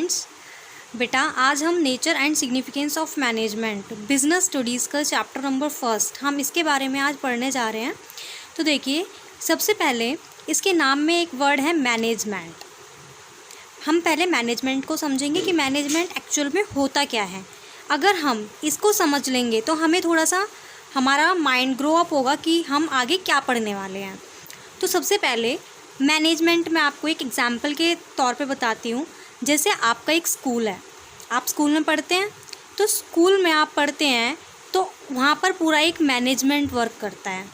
Students, बेटा आज हम nature and significance of management business studies का चैप्टर नंबर 1 हम इसके बारे में आज पढ़ने जा रहे हैं। तो देखिए, सबसे पहले इसके नाम में एक वर्ड है मैनेजमेंट। हम पहले मैनेजमेंट को समझेंगे कि मैनेजमेंट एक्चुअल में होता क्या है। अगर हम इसको समझ लेंगे तो हमें थोड़ा सा हमारा माइंड ग्रो अप होगा कि हम आगे क्या पढ़ने वाले हैं। तो सबसे पहले मैनेजमेंट मैं आपको एक एग्जाम्पल के तौर पे बताती हूँ। जैसे आपका एक स्कूल है, आप स्कूल में पढ़ते हैं, तो स्कूल में आप पढ़ते हैं तो वहाँ पर पूरा एक मैनेजमेंट वर्क करता है।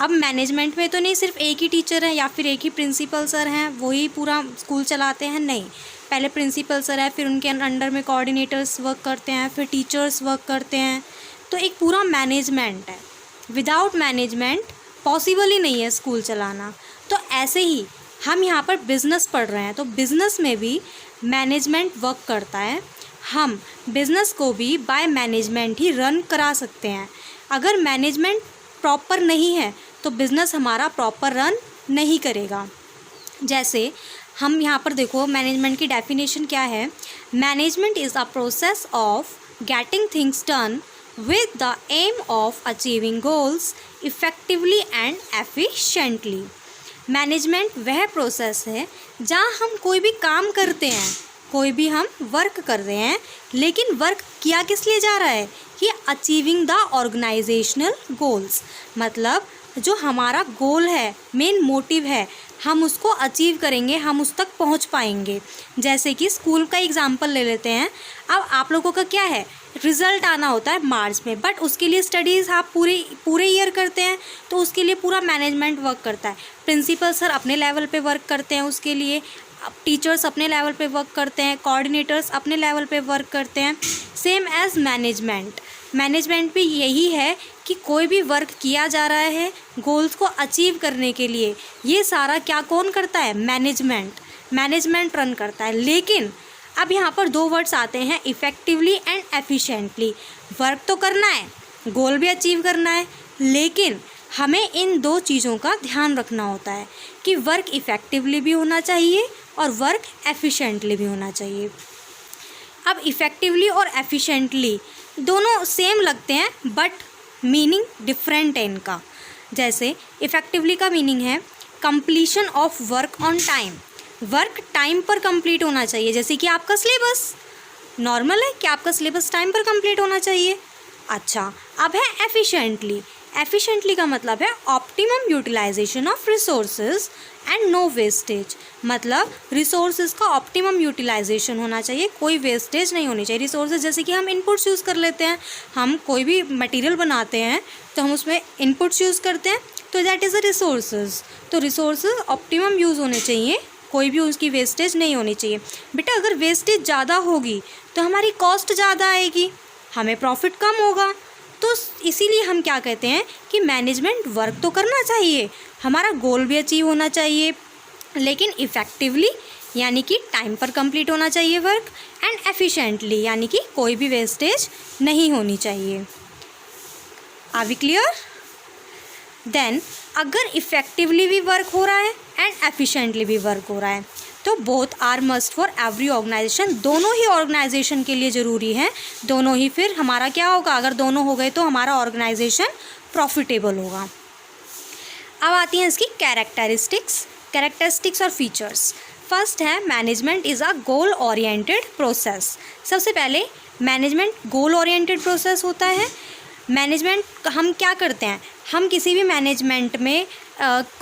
अब मैनेजमेंट में तो नहीं सिर्फ एक ही टीचर है या फिर एक ही प्रिंसिपल सर हैं वही पूरा स्कूल चलाते हैं, नहीं। पहले प्रिंसिपल सर है, फिर उनके अंडर में कोऑर्डिनेटर्स वर्क करते हैं, फिर टीचर्स वर्क करते हैं। तो एक पूरा मैनेजमेंट है। विदाउट मैनेजमेंट पॉसिबल ही नहीं है स्कूल चलाना। तो ऐसे ही हम यहाँ पर बिज़नेस पढ़ रहे हैं, तो बिज़नेस में भी मैनेजमेंट वर्क करता है। हम बिज़नेस को भी बाय मैनेजमेंट ही रन करा सकते हैं। अगर मैनेजमेंट प्रॉपर नहीं है तो बिज़नेस हमारा प्रॉपर रन नहीं करेगा। जैसे हम यहाँ पर देखो, मैनेजमेंट की डेफिनेशन क्या है। Management is a process of getting things done with the aim of achieving goals effectively and efficiently। Management वह प्रोसेस है जहाँ हम कोई भी काम करते हैं, कोई भी हम वर्क कर रहे हैं, लेकिन वर्क किया किस लिए जा रहा है कि अचीविंग द ऑर्गेनाइजेशनल गोल्स। मतलब जो हमारा गोल है, मेन मोटिव है, हम उसको अचीव करेंगे, हम उस तक पहुंच पाएंगे। जैसे कि स्कूल का एग्जांपल ले लेते हैं। अब आप लोगों का क्या है, रिज़ल्ट आना होता है मार्च में, बट उसके लिए स्टडीज़ आप पूरे ईयर करते हैं, तो उसके लिए पूरा मैनेजमेंट वर्क करता है। प्रिंसिपल सर अपने लेवल पे वर्क करते हैं, उसके लिए टीचर्स अपने लेवल पे वर्क करते हैं, कोऑर्डिनेटर्स अपने लेवल पे वर्क करते हैं। सेम एज मैनेजमेंट भी यही है कि कोई भी वर्क किया जा रहा है गोल्स को अचीव करने के लिए, ये सारा क्या कौन करता है, मैनेजमेंट रन करता है। लेकिन अब यहाँ पर दो वर्ड्स आते हैं, इफ़ेक्टिवली एंड एफिशिएंटली। वर्क तो करना है, गोल भी अचीव करना है, लेकिन हमें इन दो चीज़ों का ध्यान रखना होता है कि वर्क इफ़ेक्टिवली भी होना चाहिए और वर्क एफिशिएंटली भी होना चाहिए। अब इफ़ेक्टिवली और एफिशिएंटली दोनों सेम लगते हैं, बट मीनिंग डिफरेंट है इनका। जैसे इफ़ेक्टिवली का मीनिंग है completion of work on time. Work time पर कंप्लीट होना चाहिए। जैसे कि आपका सिलेबस नॉर्मल है कि आपका सिलेबस टाइम पर कंप्लीट होना चाहिए। अच्छा, अब है एफिशिएंटली का मतलब है optimum utilisation of resources and no wastage. मतलब रिसोर्सेज का ऑप्टिमम यूटिलाइजेशन होना चाहिए, कोई वेस्टेज नहीं होनी चाहिए। रिसोर्सेज जैसे कि हम इनपुट्स यूज़ कर लेते हैं, हम कोई भी मटेरियल बनाते हैं तो हम उसमें इनपुट्स यूज़ करते हैं, तो दैट इज़ अ रिसोर्सेज। तो रिसोर्सेज ऑप्टिमम यूज़ होने चाहिए, कोई भी उसकी वेस्टेज नहीं होनी चाहिए। बेटा अगर वेस्टेज ज़्यादा होगी तो हमारी कॉस्ट ज़्यादा आएगी, हमें प्रॉफिट कम होगा। तो इसीलिए हम क्या कहते हैं कि मैनेजमेंट वर्क तो करना चाहिए, हमारा गोल भी अचीव होना चाहिए, लेकिन इफ़ेक्टिवली यानी कि टाइम पर कंप्लीट होना चाहिए वर्क, एंड एफिशिएंटली यानी कि कोई भी वेस्टेज नहीं होनी चाहिए। Are we clear? देन अगर इफ़ेक्टिवली भी वर्क हो रहा है एंड एफिशिएंटली भी वर्क हो रहा है तो both are must for every organisation. दोनों ही ऑर्गेनाइजेशन के लिए ज़रूरी है, दोनों ही फिर हमारा क्या होगा, अगर दोनों हो गए तो हमारा ऑर्गेनाइजेशन प्रॉफिटेबल होगा। अब आती हैं इसकी कैरेक्टरिस्टिक्स और फीचर्स। फर्स्ट है management is a goal oriented process. सबसे पहले मैनेजमेंट गोल ओरिएंटेड प्रोसेस होता है। मैनेजमेंट हम क्या करते हैं, हम किसी भी मैनेजमेंट में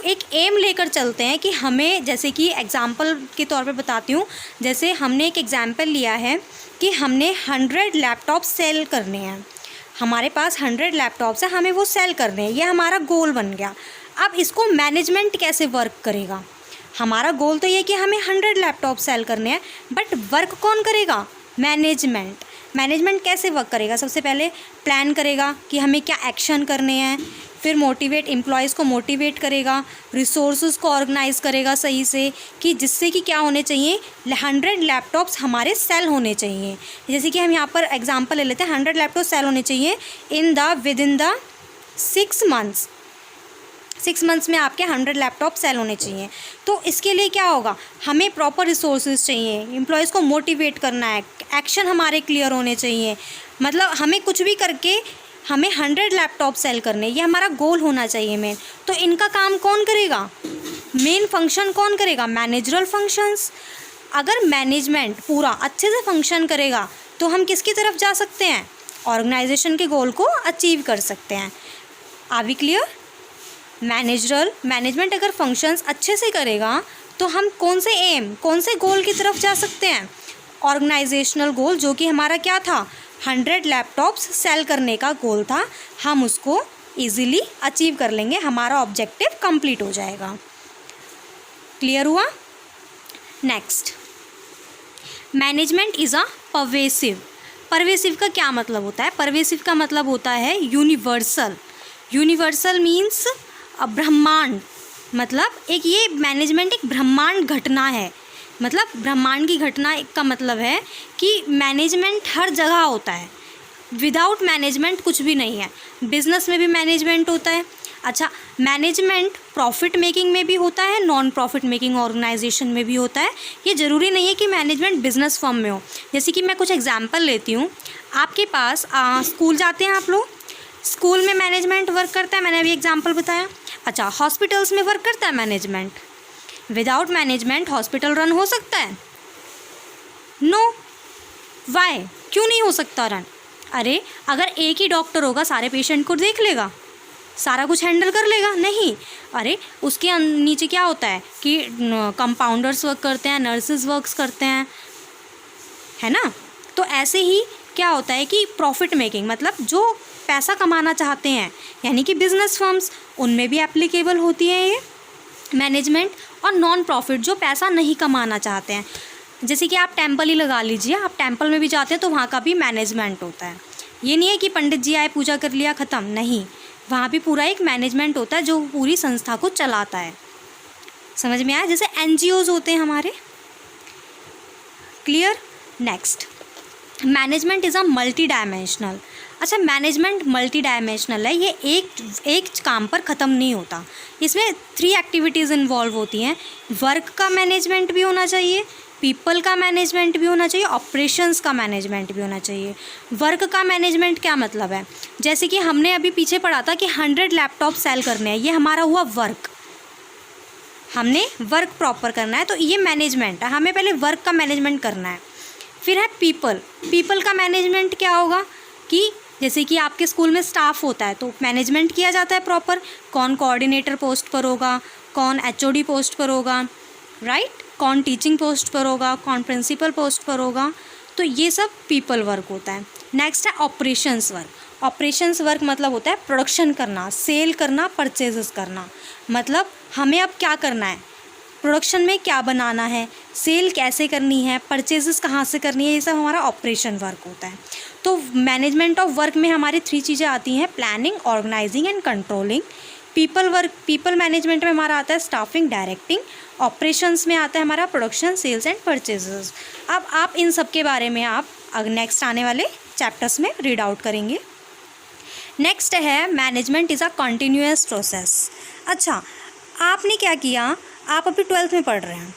एक एम लेकर चलते हैं कि हमें, जैसे कि एग्ज़ाम्पल के तौर पे बताती हूँ। जैसे हमने एक एग्ज़ाम्पल लिया है कि हमने 100 लैपटॉप सेल करने हैं, हमारे पास 100 लैपटॉप्स हैं, हमें वो सेल करने हैं, ये हमारा गोल बन गया। अब इसको मैनेजमेंट कैसे वर्क करेगा, हमारा गोल तो ये कि हमें 100 लैपटॉप सेल करने हैं, बट वर्क कौन करेगा, मैनेजमेंट कैसे वर्क करेगा। सबसे पहले प्लान करेगा कि हमें क्या एक्शन करने हैं, फिर एम्प्लॉयज़ को मोटिवेट करेगा, रिसोर्सेज को ऑर्गेनाइज करेगा सही से, कि जिससे कि क्या होने चाहिए, 100 लैपटॉप्स हमारे सेल होने चाहिए। जैसे कि हम यहाँ पर एग्जांपल ले लेते हैं, 100 लैपटॉप सेल होने चाहिए with in the 6 months. 6 months में आपके 100 लैपटॉप सेल होने चाहिए। तो इसके लिए क्या होगा, हमें प्रॉपर रिसोर्सेज चाहिए, एम्प्लॉयज़ को मोटिवेट करना है, एक्शन हमारे क्लियर होने चाहिए, मतलब हमें कुछ भी करके हमें 100 लैपटॉप सेल करने, ये हमारा गोल होना चाहिए मेन। तो इनका काम कौन करेगा, मेन फंक्शन कौन करेगा, मैनेजरल फंक्शंस। अगर मैनेजमेंट पूरा अच्छे से फंक्शन करेगा तो हम किसकी तरफ जा सकते हैं, ऑर्गेनाइजेशन के गोल को अचीव कर सकते हैं। Are we clear? मैनेजमेंट अगर फंक्शंस अच्छे से करेगा तो हम कौन से गोल की तरफ जा सकते हैं, ऑर्गेनाइजेशनल गोल, जो कि हमारा क्या था, 100 लैपटॉप्स सेल करने का गोल था। हम उसको इजीली अचीव कर लेंगे, हमारा ऑब्जेक्टिव कंप्लीट हो जाएगा। क्लियर हुआ? Next, management is a pervasive का क्या मतलब होता है, परवेसिव का मतलब होता है यूनिवर्सल मीन्स ब्रह्मांड, मतलब ये मैनेजमेंट एक ब्रह्मांड घटना है, मतलब ब्रह्मांड की घटना का मतलब है कि मैनेजमेंट हर जगह होता है, विदाउट मैनेजमेंट कुछ भी नहीं है। बिजनेस में भी मैनेजमेंट होता है। अच्छा, मैनेजमेंट प्रॉफिट मेकिंग में भी होता है, नॉन प्रॉफिट मेकिंग ऑर्गेनाइजेशन में भी होता है। ये ज़रूरी नहीं है कि मैनेजमेंट बिजनेस फर्म में हो। जैसे कि मैं कुछ एग्जांपल लेती हूँ, आपके पास स्कूल जाते हैं आप लोग, स्कूल में मैनेजमेंट वर्क करता है, मैंने अभी एग्जांपल बताया। अच्छा, हॉस्पिटल्स में वर्क करता है management, without management hospital run हो सकता है? नो। वाई? क्यों नहीं हो सकता रन? अरे अगर एक ही डॉक्टर होगा सारे पेशेंट को देख लेगा, सारा कुछ हैंडल कर लेगा? नहीं। अरे उसके नीचे क्या होता है कि कंपाउंडर्स वर्क करते हैं, नर्सेज वर्क्स करते हैं, है ना। तो ऐसे ही क्या होता है कि प्रॉफिट मेकिंग, मतलब जो पैसा कमाना चाहते हैं, यानी कि बिजनेस फर्म्स, उनमें भी एप्लीकेबल होती है ये मैनेजमेंट। और नॉन प्रॉफिट, जो पैसा नहीं कमाना चाहते हैं, जैसे कि आप टेंपल ही लगा लीजिए, आप टेंपल में भी जाते हैं तो वहाँ का भी मैनेजमेंट होता है। ये नहीं है कि पंडित जी आए पूजा कर लिया ख़त्म, नहीं, वहाँ भी पूरा एक मैनेजमेंट होता है जो पूरी संस्था को चलाता है। समझ में आया? जैसे NGOs होते हैं हमारे। Clear? Next, management is a multi dimensional. अच्छा, मैनेजमेंट मल्टी डायमेंशनल है, ये एक काम पर ख़त्म नहीं होता, इसमें 3 एक्टिविटीज़ इन्वॉल्व होती हैं। वर्क का मैनेजमेंट भी होना चाहिए, पीपल का मैनेजमेंट भी होना चाहिए, ऑपरेशंस का मैनेजमेंट भी होना चाहिए। वर्क का मैनेजमेंट क्या मतलब है, जैसे कि हमने अभी पीछे पढ़ा था कि 100 लैपटॉप सेल करने हैं, ये हमारा हुआ वर्क, हमने वर्क प्रॉपर करना है, तो ये मैनेजमेंट है, हमें पहले वर्क का मैनेजमेंट करना है। फिर है पीपल का मैनेजमेंट क्या होगा कि जैसे कि आपके स्कूल में स्टाफ होता है तो मैनेजमेंट किया जाता है प्रॉपर, कौन कोऑर्डिनेटर पोस्ट पर होगा, कौन HOD पोस्ट पर होगा, राइट, कौन टीचिंग पोस्ट पर होगा, कौन प्रिंसिपल पोस्ट पर होगा, तो ये सब पीपल वर्क होता है। नेक्स्ट है ऑपरेशंस वर्क मतलब होता है प्रोडक्शन करना, सेल करना, परचेजेस करना, मतलब हमें अब क्या करना है, प्रोडक्शन में क्या बनाना है, सेल कैसे करनी है, परचेजेस कहाँ से करनी है, ये सब हमारा ऑपरेशन वर्क होता है। तो मैनेजमेंट ऑफ वर्क में हमारी 3 चीज़ें आती हैं, planning, organising and controlling. People management में हमारा आता है स्टाफिंग, डायरेक्टिंग। ऑपरेशंस में आता है हमारा प्रोडक्शन, सेल्स एंड परचेजेस। अब आप इन सब के बारे में आप नेक्स्ट आने वाले चैप्टर्स में रीड आउट करेंगे। नेक्स्ट है management is a continuous process. अच्छा, आपने क्या किया, आप अभी 12th में पढ़ रहे हैं,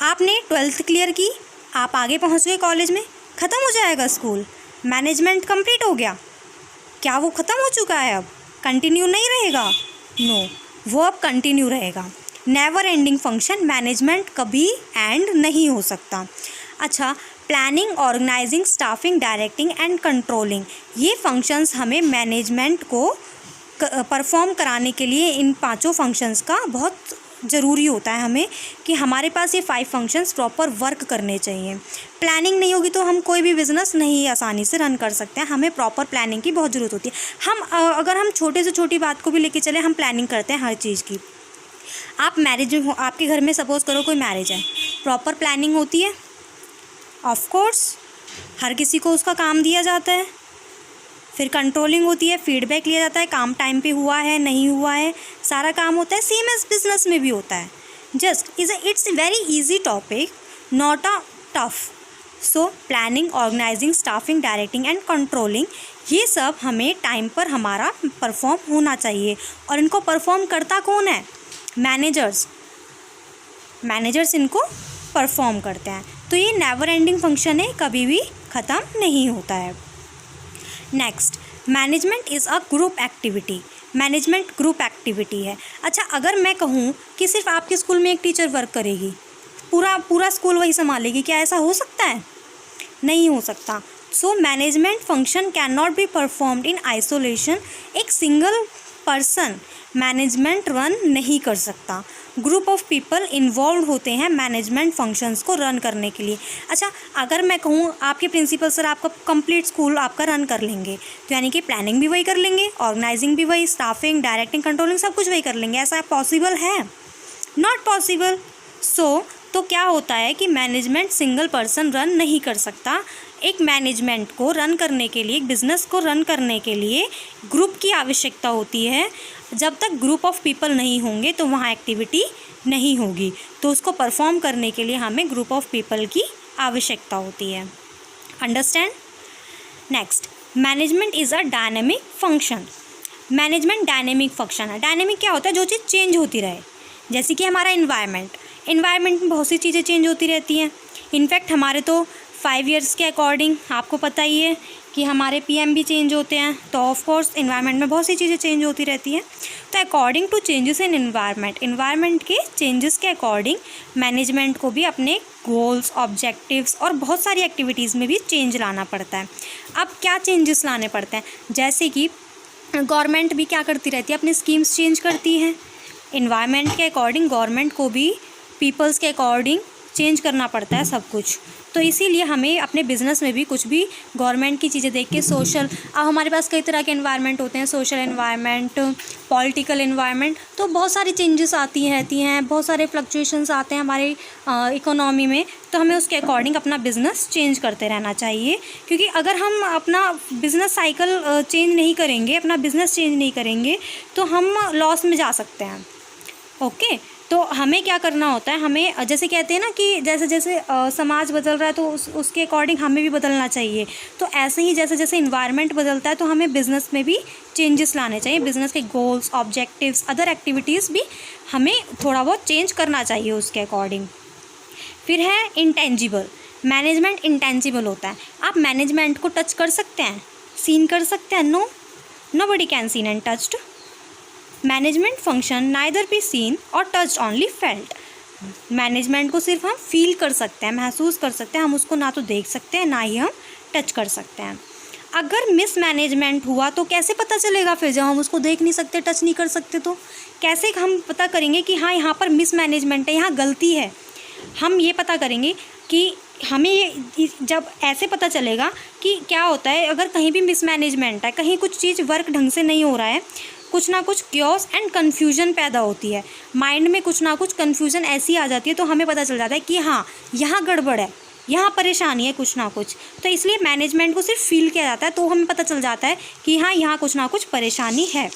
आपने 12th क्लियर की, आप आगे पहुंच गए कॉलेज में, ख़त्म हो जाएगा स्कूल, मैनेजमेंट कंप्लीट हो गया, क्या वो ख़त्म हो चुका है, अब कंटिन्यू नहीं रहेगा? नो, वो अब कंटिन्यू रहेगा। नेवर एंडिंग फंक्शन, मैनेजमेंट कभी एंड नहीं हो सकता। अच्छा, planning, organising, staffing, directing and controlling, ये फंक्शंस हमें मैनेजमेंट को परफॉर्म कराने के लिए इन 5 फंक्शंस का बहुत ज़रूरी होता है हमें कि हमारे पास ये 5 फंक्शंस प्रॉपर वर्क करने चाहिए। प्लानिंग नहीं होगी तो हम कोई भी बिज़नेस नहीं आसानी से रन कर सकते हैं, हमें प्रॉपर प्लानिंग की बहुत ज़रूरत होती है। अगर हम छोटे से छोटी बात को भी लेके चले, हम प्लानिंग करते हैं हर चीज़ की। आप मैरिज हो, आपके घर में सपोज़ करो कोई मैरिज है, प्रॉपर प्लानिंग होती है? ऑफ कोर्स, हर किसी को उसका काम दिया जाता है। फिर कंट्रोलिंग होती है, फीडबैक लिया जाता है, काम टाइम पे हुआ है नहीं हुआ है, सारा काम होता है। सेम एज बिजनेस में भी होता है। It's very easy topic, not a tough. So planning, organising, staffing, directing and controlling, ये सब हमें टाइम पर हमारा परफॉर्म होना चाहिए। और इनको परफॉर्म करता कौन है? मैनेजर्स इनको परफॉर्म करते हैं। तो ये नेवर एंडिंग फंक्शन है, कभी भी ख़त्म नहीं होता है। Next, management is a group activity. Management group activity है। अच्छा, अगर मैं कहूँ कि सिर्फ आपके स्कूल में एक टीचर वर्क करेगी, पूरा स्कूल वही संभालेगी, क्या ऐसा हो सकता है? नहीं हो सकता। So management function can not be performed in isolation. एक सिंगल पर्सन मैनेजमेंट रन नहीं कर सकता। ग्रुप ऑफ पीपल इन्वॉल्व होते हैं मैनेजमेंट फंक्शंस को रन करने के लिए। अच्छा, अगर मैं कहूँ आपके प्रिंसिपल सर आपका कंप्लीट स्कूल आपका रन कर लेंगे, तो यानी कि प्लानिंग भी वही कर लेंगे, ऑर्गेनाइजिंग भी वही, स्टाफिंग, डायरेक्टिंग, कंट्रोलिंग सब कुछ वही कर लेंगे, ऐसा पॉसिबल है? Not possible. सो तो क्या होता है कि मैनेजमेंट सिंगल पर्सन रन नहीं कर सकता। एक मैनेजमेंट को रन करने के लिए, एक बिज़नेस को रन करने के लिए ग्रुप की आवश्यकता होती है। जब तक ग्रुप ऑफ पीपल नहीं होंगे तो वहाँ एक्टिविटी नहीं होगी। तो उसको परफॉर्म करने के लिए हमें ग्रुप ऑफ पीपल की आवश्यकता होती है। Understand? Next, management is a dynamic function. Management dynamic function है। डायनेमिक क्या होता है? जो चीज़ चेंज होती रहे, जैसे कि हमारा इन्वायरमेंट में बहुत सी चीज़ें चेंज होती रहती हैं। इनफैक्ट हमारे तो 5 ईयर्स के अकॉर्डिंग आपको पता ही है कि हमारे PM भी चेंज होते हैं, तो ऑफ कोर्स इन्वायरमेंट में बहुत सी चीज़ें चेंज होती रहती हैं। तो according to changes in environment के चेंजेस के अकॉर्डिंग मैनेजमेंट को भी अपने गोल्स, ऑब्जेक्टिव्स और बहुत सारी एक्टिविटीज़ में भी चेंज लाना पड़ता है। अब क्या चेंजेस लाने पड़ते हैं? जैसे कि गवर्नमेंट भी क्या करती रहती है, अपनी स्कीम्स चेंज करती है। इन्वायरमेंट के अकॉर्डिंग गवर्नमेंट को भी पीपल्स के अकॉर्डिंग चेंज करना पड़ता है सब कुछ। तो इसीलिए हमें अपने बिज़नेस में भी कुछ भी गवर्नमेंट की चीज़ें देख के सोशल, अब हमारे पास कई तरह के एनवायरनमेंट होते हैं, सोशल एनवायरनमेंट, पॉलिटिकल एनवायरनमेंट, तो बहुत सारी चेंजेस आती रहती हैं, बहुत सारे फ्लक्चुएशंस आते हैं हमारे इकोनॉमी में। तो हमें उसके अकॉर्डिंग अपना बिज़नेस चेंज करते रहना चाहिए, क्योंकि अगर हम अपना बिज़नेस साइकिल चेंज नहीं करेंगे, अपना बिज़नेस चेंज नहीं करेंगे, तो हम लॉस में जा सकते हैं। ओके, तो हमें क्या करना होता है, हमें जैसे कहते हैं ना कि जैसे जैसे समाज बदल रहा है तो उसके अकॉर्डिंग हमें भी बदलना चाहिए। तो ऐसे ही जैसे जैसे इन्वायरमेंट बदलता है तो हमें बिज़नेस में भी चेंजेस लाने चाहिए। बिज़नेस के गोल्स, ऑब्जेक्टिव्स, अदर एक्टिविटीज़ भी हमें थोड़ा बहुत चेंज करना चाहिए उसके अकॉर्डिंग। फिर है इंटेंजिबल। मैनेजमेंट इंटेंजिबल होता है। आप मैनेजमेंट को टच कर सकते हैं, सीन कर सकते हैं? Nobody can seen and touched. Management function neither be seen और टच्ड, ओनली फेल्ट। मैनेजमेंट को सिर्फ हम फील कर सकते हैं, महसूस कर सकते हैं, हम उसको ना तो देख सकते हैं ना ही हम टच कर सकते हैं। अगर मिसमैनेजमेंट हुआ तो कैसे पता चलेगा? फिर जब हम उसको देख नहीं सकते, टच नहीं कर सकते, तो कैसे हम पता करेंगे कि हाँ यहाँ पर मिसमैनेजमेंट है, यहाँ गलती है? हम ये पता करेंगे कि हमें जब ऐसे पता चलेगा कि क्या होता है, अगर कहीं भी मिसमैनेजमेंट है, कहीं कुछ चीज़ वर्क ढंग से नहीं हो रहा है, कुछ ना कुछ क्योस एंड कन्फ्यूजन पैदा होती है, माइंड में कुछ ना कुछ कन्फ्यूजन ऐसी आ जाती है, तो हमें पता चल जाता है कि हाँ यहाँ गड़बड़ है, यहाँ परेशानी है कुछ ना कुछ। तो इसलिए मैनेजमेंट को सिर्फ फील किया जाता है, तो हमें पता चल जाता है कि हाँ यहाँ कुछ ना कुछ परेशानी है।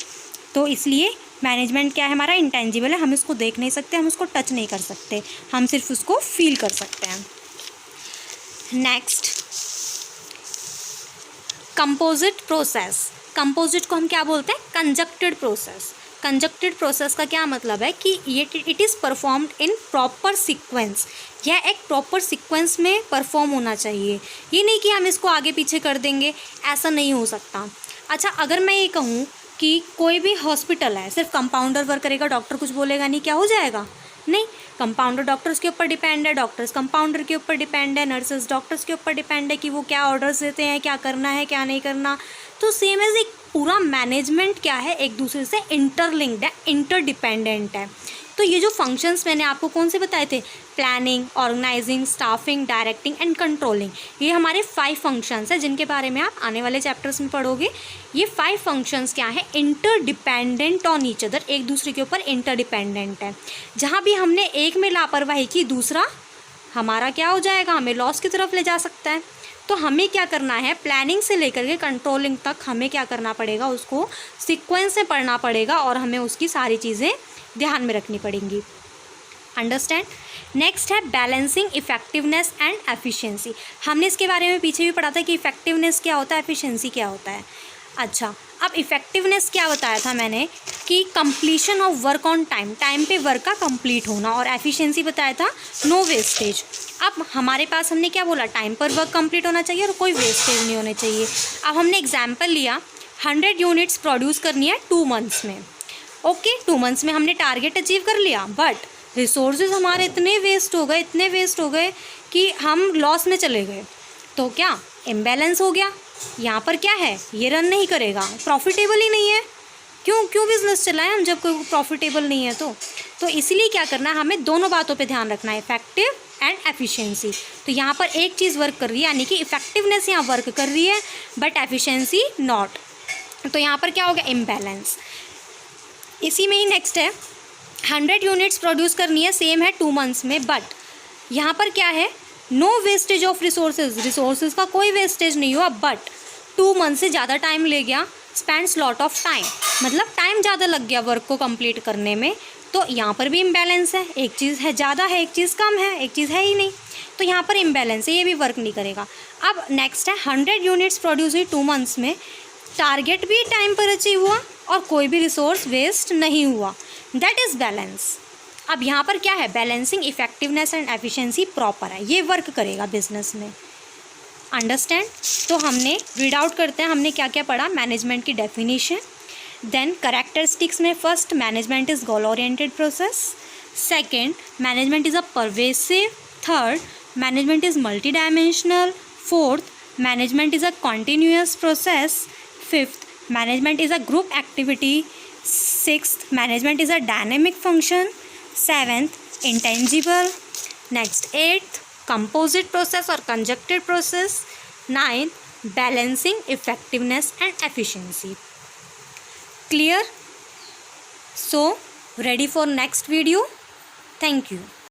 तो इसलिए मैनेजमेंट क्या है हमारा? इंटेंजिबल है, हम इसको देख नहीं सकते, हम उसको टच नहीं कर सकते, हम सिर्फ उसको फील कर सकते हैं। Next, composite process. कंपोजिट को हम क्या बोलते हैं? कंजक्टेड प्रोसेस। कंजक्टेड प्रोसेस का क्या मतलब है कि ये it is performed in proper sequence. यह एक प्रॉपर सीक्वेंस में परफॉर्म होना चाहिए, ये नहीं कि हम इसको आगे पीछे कर देंगे, ऐसा नहीं हो सकता। अच्छा, अगर मैं ये कहूँ कि कोई भी हॉस्पिटल है, सिर्फ कंपाउंडर वर्क करेगा, डॉक्टर कुछ बोलेगा नहीं, क्या हो जाएगा? नहीं, कंपाउंडर डॉक्टर्स के ऊपर डिपेंड है, डॉक्टर्स कंपाउंडर के ऊपर डिपेंड है, नर्सेज डॉक्टर्स के ऊपर डिपेंड है कि वो क्या ऑर्डर्स देते हैं, क्या करना है क्या नहीं करना। तो सेम एज एक पूरा मैनेजमेंट क्या है, एक दूसरे से इंटरलिंक्ड है, इंटरडिपेंडेंट है। तो ये जो फंक्शंस मैंने आपको कौन से बताए थे? Planning, organising, staffing, directing and controlling. ये हमारे 5 फंक्शंस हैं जिनके बारे में आप आने वाले चैप्टर्स में पढ़ोगे। ये 5 फंक्शंस क्या है? इंटरडिपेंडेंट ऑन ईच अदर, एक दूसरे के ऊपर इंटरडिपेंडेंट है। जहाँ भी हमने एक में लापरवाही की, दूसरा हमारा क्या हो जाएगा? हमें लॉस की तरफ ले जा सकता है। तो हमें क्या करना है? प्लानिंग से लेकर के कंट्रोलिंग तक हमें क्या करना पड़ेगा? उसको सीक्वेंस से पढ़ना पड़ेगा और हमें उसकी सारी चीज़ें ध्यान में रखनी पड़ेंगी। अंडरस्टैंड। नेक्स्ट है बैलेंसिंग इफेक्टिवनेस एंड एफिशिएंसी। हमने इसके बारे में पीछे भी पढ़ा था कि इफेक्टिवनेस क्या होता है, एफिशिएंसी क्या होता है। अच्छा, अब इफेक्टिवनेस क्या बताया था मैंने कि completion of work on time, time पे वर्क का कंप्लीट होना, और एफिशिएंसी बताया था नो वेस्टेज। अब हमारे पास हमने क्या बोला, टाइम पर वर्क कंप्लीट होना चाहिए और कोई वेस्टेज नहीं होने चाहिए। अब हमने एग्जाम्पल लिया 100 यूनिट्स प्रोड्यूस करनी है 2 मंथ्स में। ओके, 2 मंथ्स में हमने टारगेट अचीव कर लिया, बट रिसोर्सेज हमारे इतने वेस्ट हो गए कि हम लॉस में चले गए। तो क्या इम्बैलेंस हो गया, यहाँ पर क्या है, ये रन नहीं करेगा, प्रॉफिटेबल ही नहीं है। क्यों बिजनेस चलाएं हम जब कोई प्रॉफिटेबल नहीं है तो इसीलिए क्या करना है, हमें दोनों बातों पे ध्यान रखना है, इफेक्टिव एंड एफिशिएंसी। तो यहाँ पर एक चीज़ वर्क कर रही है, यानी कि इफेक्टिवनेस यहाँ वर्क कर रही है बट एफिशिएंसी नॉट। तो यहाँ पर क्या हो गया, इम्बैलेंस। इसी में ही नेक्स्ट है 100 यूनिट्स प्रोड्यूस करनी है, सेम है 2 मंथ्स में, बट यहाँ पर क्या है, नो वेस्टेज ऑफ रिसोर्सेज का कोई वेस्टेज नहीं हुआ, बट 2 मंथ से ज़्यादा टाइम ले गया, स्पेंड्स लॉट ऑफ टाइम, मतलब टाइम ज़्यादा लग गया वर्क को कंप्लीट करने में। तो यहाँ पर भी इम्बैलेंस है, एक चीज़ है ज़्यादा है, एक चीज़ कम है, एक चीज़ है ही नहीं, तो यहाँ पर इम्बैलेंस है, ये भी वर्क नहीं करेगा। अब नेक्स्ट है 100 यूनिट्स प्रोड्यूस हुई 2 मंथ्स में, टारगेट भी टाइम पर अचीव हुआ और कोई भी रिसोर्स वेस्ट नहीं हुआ, दैट इज़ बैलेंस। अब यहाँ पर क्या है, balancing effectiveness and efficiency proper है, ये वर्क करेगा बिजनेस में। अंडरस्टैंड। तो हमने रीड आउट करते हैं, हमने क्या क्या पढ़ा, मैनेजमेंट की डेफिनेशन, देन कैरेक्टरिस्टिक्स में first management is goal oriented process, second management is a pervasive, third management is multi dimensional, fourth management is a continuous process, fifth management is a group activity, sixth management is a dynamic function, seventh intangible, next eighth composite process और conducted process, ninth balancing effectiveness and efficiency. Clear? So ready for next video. Thank you.